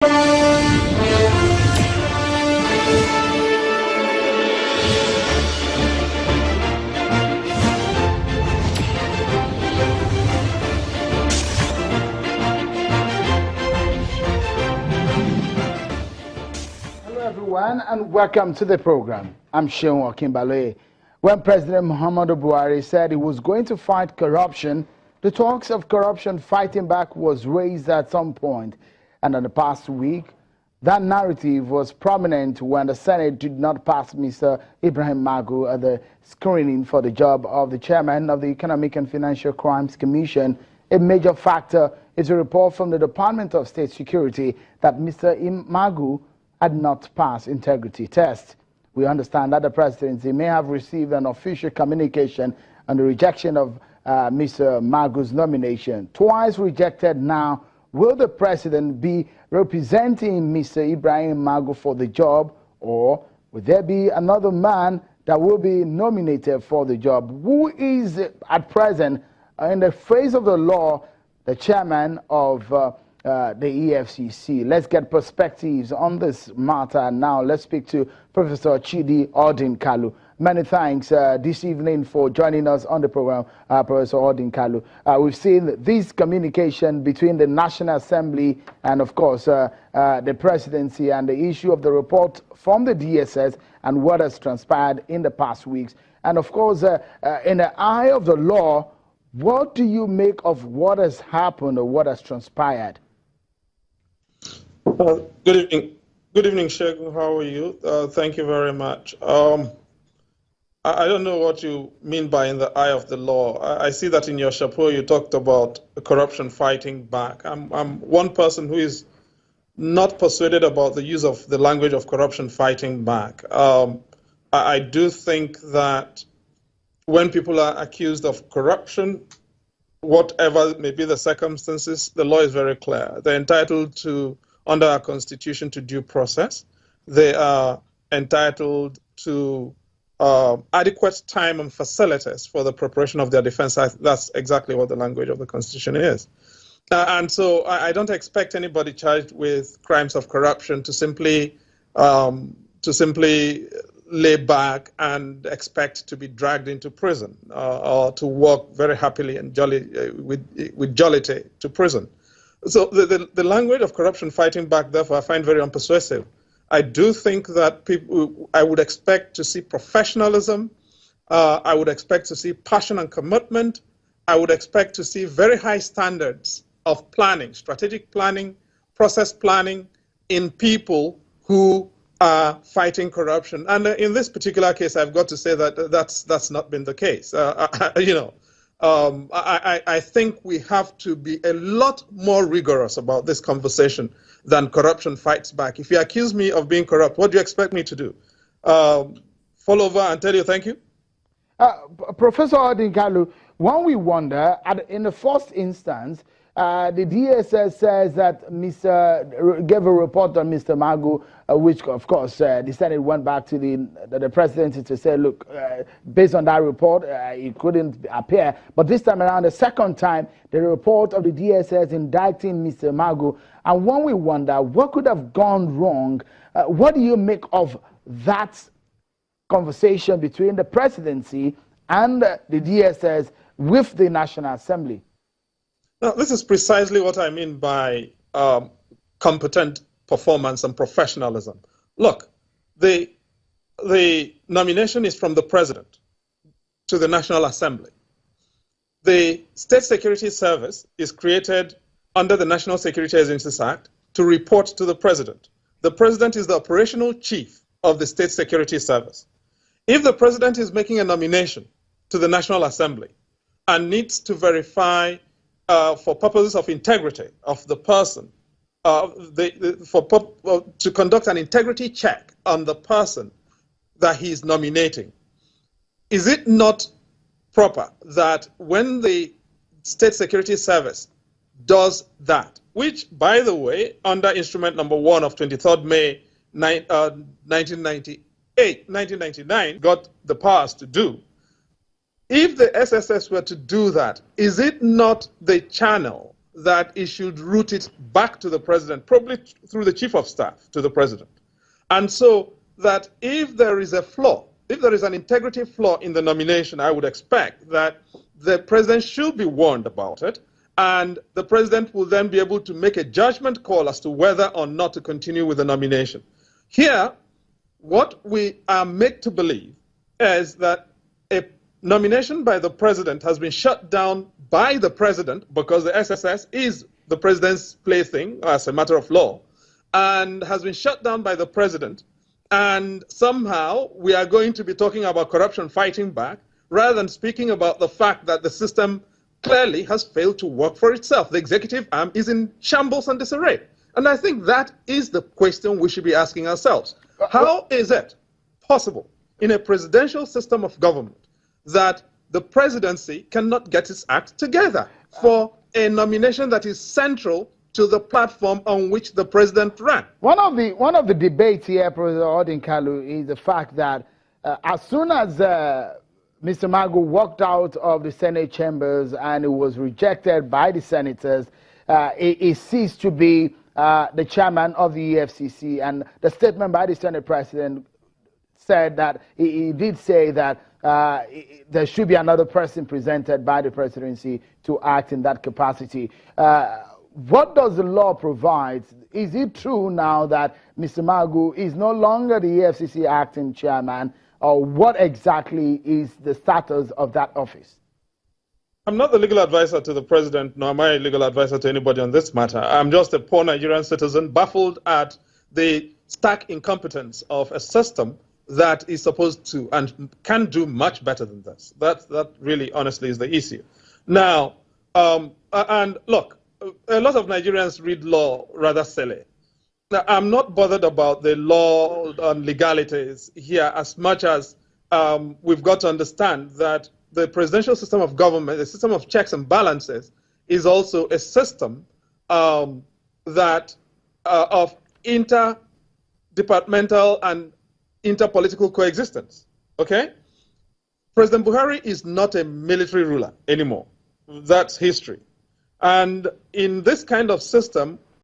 Everyone, and welcome to the program. I'm Sheon Okinbaloye. When President Muhammadu Buhari said he was going to fight corruption, the talks of corruption fighting back was raised at some point. And in the past week, that narrative was prominent when the Senate did not pass Mr. Ibrahim Magu at the screening for the job of the chairman of the Economic and Financial Crimes Commission. A major factor is a report from the Department of State Security that Mr. Magu had not passed integrity test. We understand that the presidency may have received an official communication on the rejection of Mr. Magu's nomination. Twice rejected now, will the president be representing Mr. Ibrahim Magu for the job, or will there be another man that will be nominated for the job? Who is at present, in the phrase of the law, the chairman of the EFCC? Let's get perspectives on this matter now. Let's speak to Professor Chidi Odinkalu. Many thanks this evening for joining us on the program, Professor Odinkalu. We've seen this communication between the National Assembly and, of course, the presidency, and the issue of the report from the DSS and what has transpired in the past weeks. And, of course, in the eye of the law, what do you make of what has happened or what has transpired? Good evening, Shegun. How are you? Thank you very much. I don't know what you mean by in the eye of the law. I see that in your chapeau you talked about corruption fighting back. I'm one person who is not persuaded about the use of the language of corruption fighting back. I do think that when people are accused of corruption, whatever may be the circumstances, the law is very clear. They're entitled to, under our Constitution, to due process. They are entitled to adequate time and facilities for the preparation of their defense. That's exactly what the language of the Constitution is. And so I don't expect anybody charged with crimes of corruption to simply lay back and expect to be dragged into prison or to walk very happily and with jollity to prison. So the language of corruption fighting back, therefore, I find very unpersuasive. I do think that I would expect to see professionalism. I would expect to see passion and commitment. I would expect to see very high standards of planning, strategic planning, process planning in people who are fighting corruption. And in this particular case, I've got to say that that's not been the case. I think we have to be a lot more rigorous about this conversation than corruption fights back. If you accuse me of being corrupt, what do you expect me to do? Fall over and tell you thank you? Professor Odinkalu, when we wonder, in the first instance, the DSS says that gave a report on Mr. Magu, which, of course, the Senate went back to the presidency to say, look, based on that report, he couldn't appear. But this time around, the second time, the report of the DSS indicting Mr. Magu. And when we wonder, what could have gone wrong, what do you make of that conversation between the presidency and the DSS with the National Assembly? Now, this is precisely what I mean by competent performance and professionalism. Look, the nomination is from the president to the National Assembly. The State Security Service is created under the National Security Agencies Act to report to the president. The president is the operational chief of the State Security Service. If the president is making a nomination to the National Assembly and needs to verify for purposes of integrity of the person, to conduct an integrity check on the person that he is nominating, is it not proper that when the State Security Service does that, which, by the way, under instrument number 1 of 23rd May 1999, got the powers to do, if the SSS were to do that, is it not the channel that it should route it back to the president, probably through the chief of staff to the president. And so that if there is a flaw, if there is an integrity flaw in the nomination, I would expect that the president should be warned about it, and the president will then be able to make a judgment call as to whether or not to continue with the nomination. Here, what we are made to believe is that a nomination by the president has been shut down by the president because the SSS is the president's plaything as a matter of law, and has been shut down by the president. And somehow we are going to be talking about corruption fighting back rather than speaking about the fact that the system clearly has failed to work for itself. The executive arm is in shambles and disarray. And I think that is the question we should be asking ourselves. How is it possible in a presidential system of government that the presidency cannot get its act together for a nomination that is central to the platform on which the president ran? One of the debates here, Professor Odinkalu, is the fact that as soon as Mr. Magu walked out of the Senate chambers and it was rejected by the senators, it ceased to be the chairman of the EFCC, and the statement by the Senate president said that he did say that there should be another person presented by the presidency to act in that capacity. What does the law provide? Is it true now that Mr. Magu is no longer the EFCC acting chairman, or what exactly is the status of that office? I'm not the legal advisor to the president, nor am I a legal advisor to anybody on this matter. I'm just a poor Nigerian citizen baffled at the stark incompetence of a system that is supposed to and can do much better than this. That really, honestly, is the issue. Now, and look, a lot of Nigerians read law rather silly. Now, I'm not bothered about the law and legalities here as much as we've got to understand that the presidential system of government, the system of checks and balances, is also a system that of interdepartmental and interpolitical coexistence. Okay? President Buhari is not a military ruler anymore. That's history. And in this kind of system,